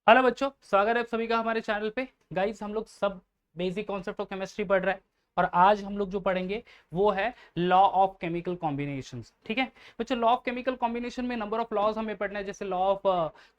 Hello बच्चों, स्वागत है आप सभी का हमारे चैनल पे। गाइस, हम लोग सब बेसिक कॉन्सेप्ट ऑफ केमिस्ट्री पढ़ रहे हैं और आज हम लोग जो पढ़ेंगे वो है लॉ ऑफ केमिकल कॉम्बिनेशंस। ठीक है बच्चों, लॉ ऑफ केमिकल कॉम्बिनेशन में नंबर ऑफ लॉज हमें पढ़ना है, जैसे law of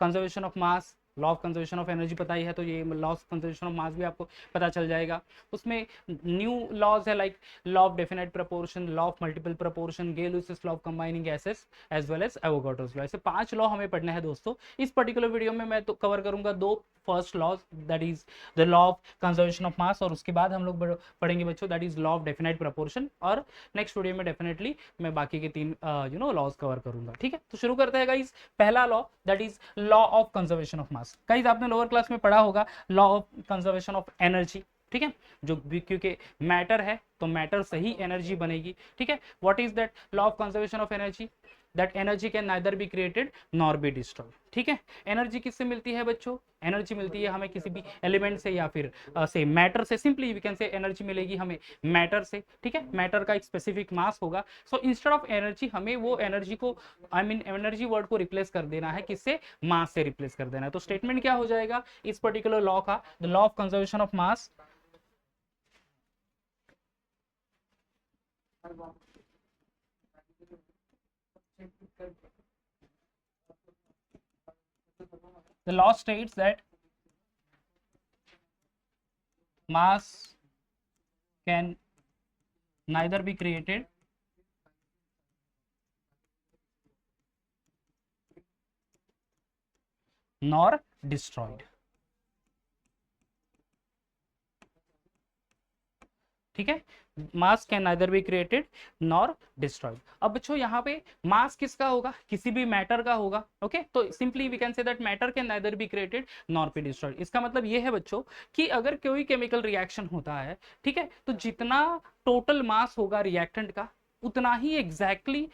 conservation of mass, law of conservation of energy पता ही है, तो ये law of conservation of mass भी आपको पता चल जाएगा। उसमें न्यू लॉज है like law of definite proportion, law of multiple proportion, Gay Lussac law of combining gases as well as Avogadro's law. ऐसे 5 लॉ हमें पढ़ना है दोस्तों। इस पर्टिकुलर वीडियो में मैं तो कवर करूंगा दो first laws, that is the law of conservation of mass, और उसके बाद हम लोग पढ़ेंगे बच्चों that is law of definite proportion, और नेक्स्ट वीडियो में डेफिनेटली मैं बाकी के 3 लॉज कवर करूंगा। ठीक है, तो शुरू करते हैं गाइस। पहला law that is law of conservation of mass. Guys, आपने लोअर क्लास में पढ़ा होगा law of conservation of energy. ठीक है, जो क्योंकि मैटर है तो मैटर से ही एनर्जी बनेगी। ठीक है, what is that law of conservation of energy? That energy can neither be created nor be destroyed. ठीक है, एनर्जी किससे मिलती है बच्चों? एनर्जी मिलती है हमें किसी भी एलिमेंट से या फिर से मैटर से। Simply we can say energy मिलेगी हमें मैटर से। ठीक है, मैटर का एक स्पेसिफिक मास होगा, सो इंस्टेड ऑफ एनर्जी हमें वो एनर्जी को एनर्जी वर्ड को रिप्लेस कर देना है, किससे? मास से रिप्लेस कर देना है। तो स्टेटमेंट क्या हो जाएगा इस पर्टिकुलर लॉ का? The law of conservation of mass the law states that mass can neither be created nor destroyed। ठीक है, मास can neither be created nor destroyed. अब बच्चों यहाँ पे मास किसका होगा? किसी भी मैटर का होगा। ओके, तो simply we can say that matter can neither be created nor be destroyed. इसका मतलब ये है बच्चों कि अगर कोई केमिकल रिएक्शन होता है, ठीक है, तो जितना टोटल मास होगा रिएक्टेंट का, उतना ही एग्जैक्टली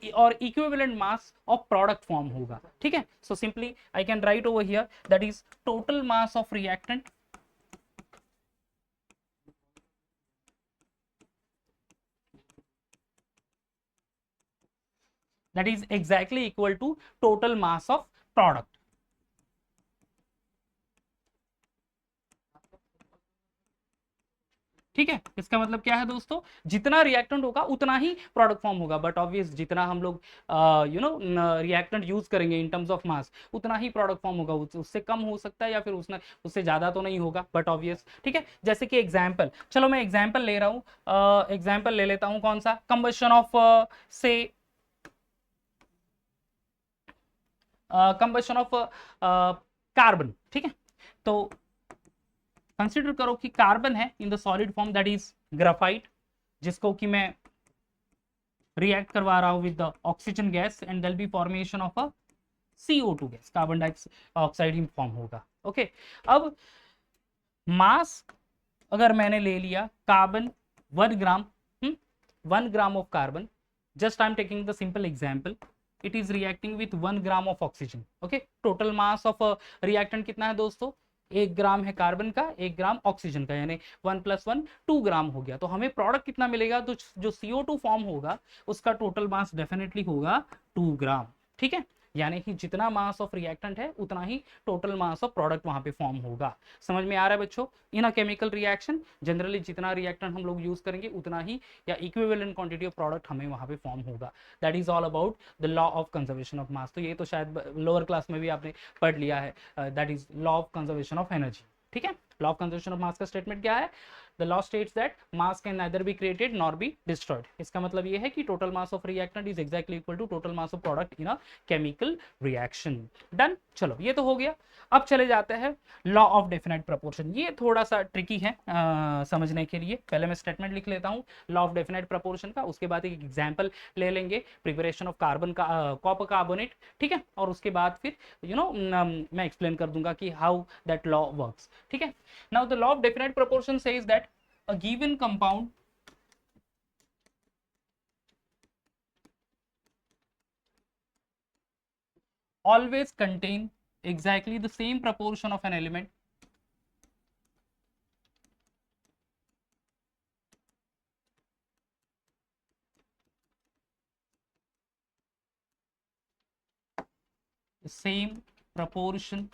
और equivalent mass of product form होगा। ठीक है, so simply I can write over here that is total mass of reactant that is exactly equal to total mass of product। ठीक है, इसका मतलब क्या है दोस्तों? जितना रिएक्टेंट होगा उतना ही प्रोडक्ट फॉर्म होगा, बट ऑब्वियस जितना हम लोग रिएक्टेंट यूज करेंगे इन टर्म्स ऑफ मास, उतना ही प्रोडक्ट फॉर्म होगा। उससे कम हो सकता है या फिर उससे ज्यादा तो नहीं होगा, बट ऑब्वियस। ठीक है, जैसे कि एग्जाम्पल, चलो मैं एग्जाम्पल ले रहा हूँ, एग्जाम्पल ले लेता हूँ कौन सा? कंबशन ऑफ से कंबशन ऑफ कार्बन। ठीक है, तो कंसिडर करो कि कार्बन है in the solid form, that is graphite, जिसको कि मैं रिएक्ट करवा रहा हूं with the oxygen gas and there be formation of a CO2 gas, carbon dioxide ही फॉर्म होगा। ओके, अब मास अगर मैंने ले लिया carbon 1 gram, 1 gram of carbon, just I am taking the simple example, it is reacting with 1 gram of oxygen. Okay, total mass of reactant कितना है दोस्तों? 1 ग्राम है कार्बन का, 1 ग्राम ऑक्सीजन का, यानी 1 + 1 2 ग्राम हो गया। तो हमें प्रोडक्ट कितना मिलेगा? तो जो CO2 फॉर्म होगा उसका टोटल मास डेफिनेटली होगा 2 ग्राम। ठीक है, यानी कि जितना मास ऑफ रिएक्टेंट है उतना ही टोटल मास ऑफ प्रोडक्ट वहां पे फॉर्म होगा। समझ में आ रहा है बच्चों? इन अ केमिकल रिएक्शन जनरली जितना रिएक्टेंट हम लोग यूज करेंगे उतना ही या इक्विवेलेंट क्वांटिटी ऑफ प्रोडक्ट हमें वहां पे फॉर्म होगा। That is all about the law of conservation of मास। तो ये तो शायद लोअर क्लास में भी आपने पढ़ लिया है, that is law of conservation of energy. ठीक है, law of conservation of mass का स्टेटमेंट क्या है? The law states that mass can neither be created nor be destroyed. इसका मतलब ये है कि total mass of reactant is exactly equal to total mass of product in a chemical reaction. Done, चलो ये तो हो गया। अब चले जाते हैं लॉ ऑफ डेफिनेट प्रपोर्शन। ये थोड़ा सा ट्रिकी है समझने के लिए। पहले मैं स्टेटमेंट लिख लेता हूँ लॉ ऑफ डेफिनेट प्रपोर्शन का, उसके बाद एक एग्जांपल ले लेंगे, प्रिपरेशन ऑफ कार्बन का कॉपर कार्बोनेट। ठीक है, और उसके बाद फिर मैं एक्सप्लेन कर दूंगा कि हाउ दैट लॉ वर्क्स। ठीक है, now the law of definite proportion says that a given compound always contain exactly the same proportion of an element the same proportion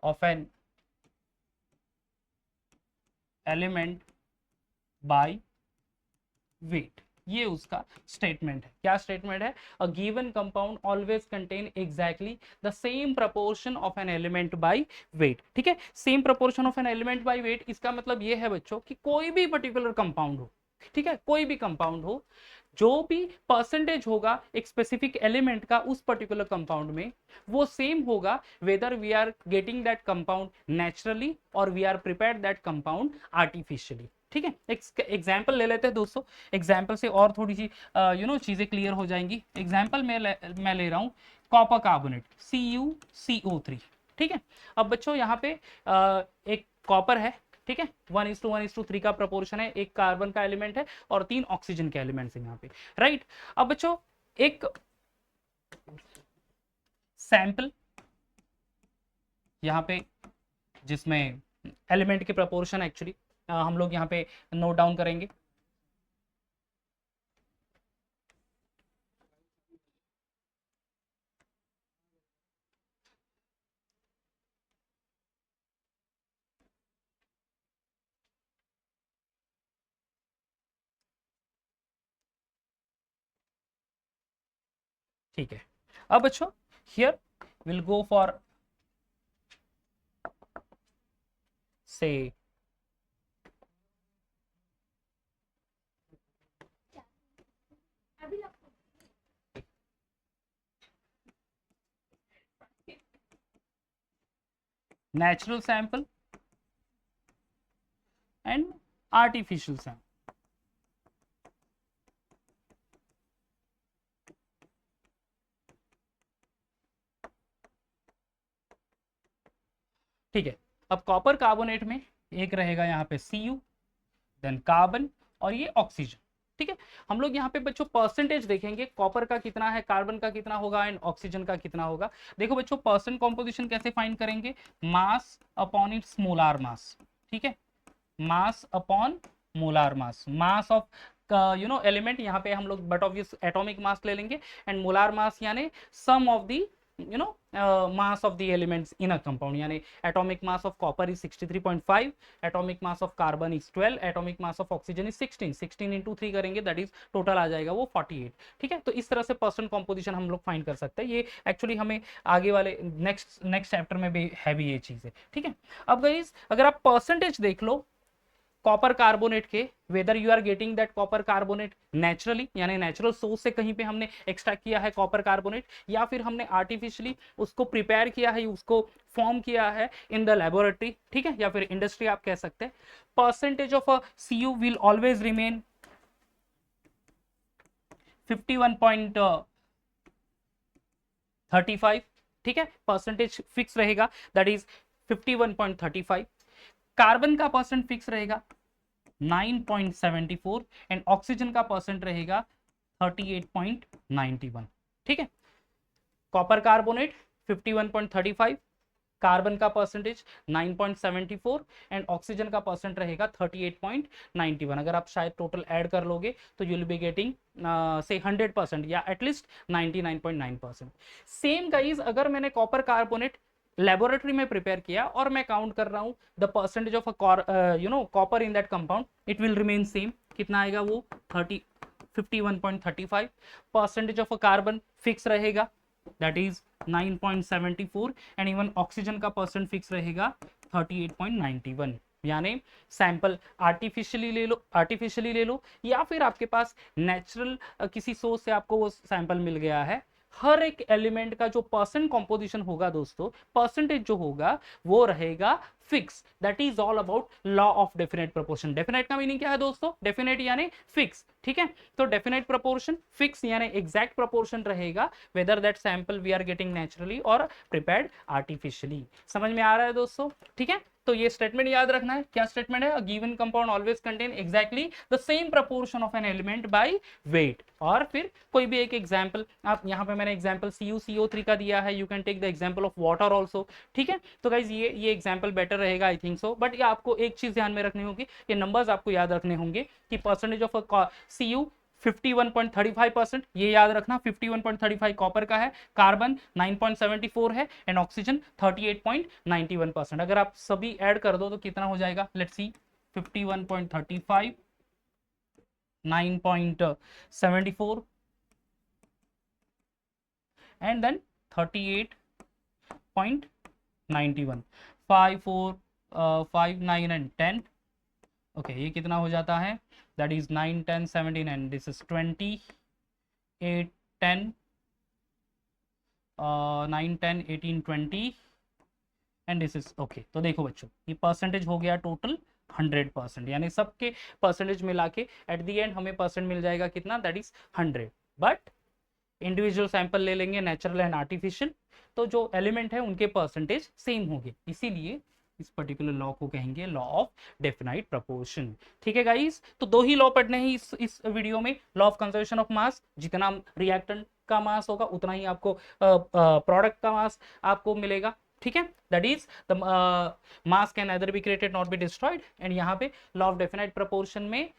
of an element by weight, ये उसका statement है। क्या statement है? A given compound always contain exactly the same proportion of an element by weight. ठीक है, same proportion of an element by weight, इसका मतलब ये है बच्चों कि कोई भी पर्टिकुलर कंपाउंड हो, ठीक है, कोई भी कंपाउंड हो, जो भी परसेंटेज होगा एक स्पेसिफिक एलिमेंट का उस पर्टिकुलर कंपाउंड में, वो सेम होगा whether we are getting that compound naturally और we are prepared that compound artificially. ठीक है, एक एग्जाम्पल ले लेते हैं दोस्तों, एग्जाम्पल से और थोड़ी सी चीजें क्लियर हो जाएंगी। एग्जाम्पल मैं ले रहा हूँ कॉपर कार्बोनेट CuCO3। ठीक है, अब बच्चों यहाँ पे एक कॉपर है, ठीक है, 1:1:3 का प्रोपोर्शन है, एक कार्बन का एलिमेंट है और 3 ऑक्सीजन के एलिमेंट्स हैं यहाँ पे, राइट। अब बच्चों एक सैंपल यहाँ पे जिसमें एलिमेंट के प्रोपोर्शन एक्चुअली हम लोग यहाँ पे नोट डाउन करेंगे। ठीक है, अब बच्चों हियर विल गो फॉर से natural sample and artificial sample। ठीक है, अब कॉपर कार्बोनेट में एक रहेगा यहाँ पे Cu, देन कार्बन और ये ऑक्सीजन। ठीक है, हम लोग यहाँ पे बच्चों परसेंटेज देखेंगे, कॉपर का कितना है, कार्बन का कितना होगा एंड ऑक्सीजन का कितना होगा। देखो बच्चों परसेंट कॉम्पोजिशन कैसे फाइंड करेंगे, mass upon its molar mass. ठीक है, mass upon molar mass, mass of element, यहाँ पे हम लोग बट ऑब्वियस एटॉमिक मास ले लेंगे एंड मोलार मास यानी sum of the mass of the elements in a compound, यानी atomic mass of copper is 63.5, atomic mass of carbon is 12, atomic mass of oxygen is 16 into 3 करेंगे that is total आ जाएगा वो 48। ठीक है, तो इस तरह से परसेंट कॉम्पोजिशन हम लोग फाइंड कर सकते हैं, ये एक्चुअली हमें आगे वाले नेक्स्ट चैप्टर में भी है भी ये चीज़ है। ठीक है, अब गाइस अगर आप परसेंटेज देख लो कॉपर कार्बोनेट के, whether you are getting that copper carbonate naturally यानी नेचुरल सोर्स से कहीं पे हमने एक्सट्रैक्ट किया है कॉपर कार्बोनेट, या फिर हमने आर्टिफिशियली उसको प्रिपेयर किया है, उसको फॉर्म किया है इन द लेबोरेटरी, ठीक है, या फिर इंडस्ट्री आप कह सकते हैं, percentage of Cu will always remain 51.35। ठीक है, परसेंटेज फिक्स रहेगा दैट इज 51.35। कार्बन का परसेंट फिक्स रहेगा 9.74 एंड ऑक्सीजन का परसेंट रहेगा 38.91। ठीक है, कॉपर कार्बोनेट 51.35, कार्बन का परसेंटेज 9.74 एंड ऑक्सीजन का परसेंट रहेगा 38.91। अगर आप शायद टोटल ऐड कर लोगे तो यू विल बी गेटिंग से 100% या एटलीस्ट 99.9%। सेम गाइस अगर मैंने कॉपर कार्बोनेट लेबोरेटरी में प्रिपेयर किया और मैं काउंट कर रहा हूं the percentage of copper in that compound, it will remain same. कितना आएगा वो 51.35। परसेंटेज ऑफ कार्बन फिक्स रहेगा that is 9.74 and even oxygen का परसेंट फिक्स रहेगा 38.91। यानी सैंपल आर्टिफिशियली ले लो या फिर आपके पास नेचुरल किसी सोर्स से आपको वो सैंपल मिल गया है, हर एक एलिमेंट का जो परसेंट कॉम्पोजिशन होगा दोस्तों, परसेंटेज जो होगा वो रहेगा fix. That is all about law of definite proportion. Definite का मीनिंग क्या है दोस्तों, डेफिनेट यानी फिक्स। ठीक है, तो डेफिनेट प्रोपोर्शन फिक्स यानी एग्जैक्ट प्रोपोर्शन रहेगा whether that sample we are getting naturally और प्रिपेयर्ड आर्टिफिशियली। समझ में आ रहा है दोस्तों? ठीक है, तो ये स्टेटमेंट याद रखना है। क्या स्टेटमेंट है? A given compound always contain exactly the same proportion of an element by weight. और फिर कोई भी एक एग्जांपल, आप यहाँ पे मैंने एग्जांपल CuCO3 का दिया है, you can take the example of water also. ठीक है, तो गाइज ये एग्जांपल बेटर रहेगा आई थिंक सो, बट ये आपको एक चीज ध्यान में रखनी होगी, ये नंबर्स आपको याद रखने होंगे कि परसेंटेज ऑफ Cu 51.35%, ये याद रखना 51.35 कॉपर का है, कार्बन 9.74 है एंड ऑक्सीजन 38.91%। अगर आप सभी ऐड कर दो तो कितना हो जाएगा, let's see, 51.35, 9.74 and then 38.91, 5 4 5 9 and 10। Okay, ये कितना हो जाता है, that is 9 10 17 and this is 20 8 10 9 10 18 20 and this is okay. तो देखो बच्चों, ये परसेंटेज हो गया टोटल 100%, यानी सबके परसेंटेज मिला के एट द एंड हमें परसेंट मिल जाएगा कितना, that is 100। But individual sample ले लेंगे, नेचुरल एंड आर्टिफिशियल, तो जो एलिमेंट है उनके परसेंटेज सेम होंगे, इसीलिए इस पर्टिकुलर लॉ को कहेंगे लॉ ऑफ डेफिनाइट प्रपोर्शन। ठीक है गाइस, तो दो ही लॉ पढ़ने हैं इस वीडियो में, लॉ ऑफ कंजर्वेशन ऑफ मास, जितना रिएक्टेंट का मास होगा उतना ही आपको प्रोडक्ट का मास आपको मिलेगा। ठीक है, that is the mass can nether be created not be destroyed. And यहाँ पे लॉ ऑफ डेफिनाइट प्रपोर्शन में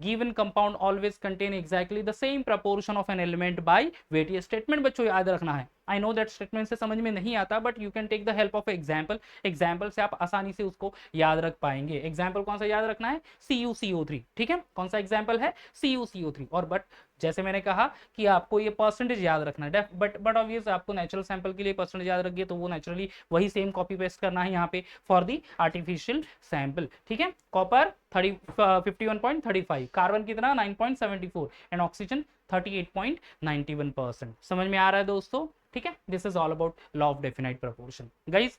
given compound always contain exactly the same proportion of an element by weight। ये स्टेटमेंट बच्चों याद रखना है। आई नो दैट स्टेटमेंट से समझ में नहीं आता, but you can take the help of example, example से आप आसानी से उसको याद रख पाएंगे। एग्जाम्पल कौन सा याद रखना है, CuCO3। ठीक है, कौन सा एग्जाम्पल है, CuCO3। और बट जैसे मैंने कहा कि आपको ये परसेंटेज याद रखना है, बट ऑब्वियस आपको नेचुरल सैंपल के लिए परसेंटेज याद रखिए तो वो नेचुरली वही सेम कॉपी पेस्ट करना है यहाँ पे फॉर दी आर्टिफिशियल सैंपल। ठीक है, कॉपर 51.35, कार्बन कितना 9.74 एंड ऑक्सीजन 38.91%। समझ में आ रहा है दोस्तों। ठीक है, this is all about law of definite proportion. Guys,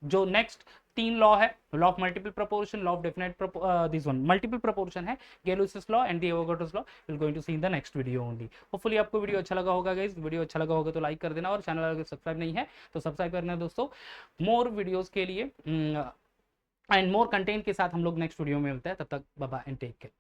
जो नेक्स्ट तीन लॉ है, law of multiple proportion, law of definite this one multiple proportion है, Gay Lussac's law and the Avogadro's law, will going to see in the next video only. Hopefully आपको video अच्छा लगा होगा guys, video अच्छा लगा होगा तो लाइक कर देना, और चैनल अगर सब्सक्राइब नहीं है तो सब्सक्राइब करना दोस्तों। मोर वीडियोस के लिए एंड मोर कंटेंट के साथ हम लोग नेक्स्ट वीडियो में मिलते हैं, तब तक bye bye and take care.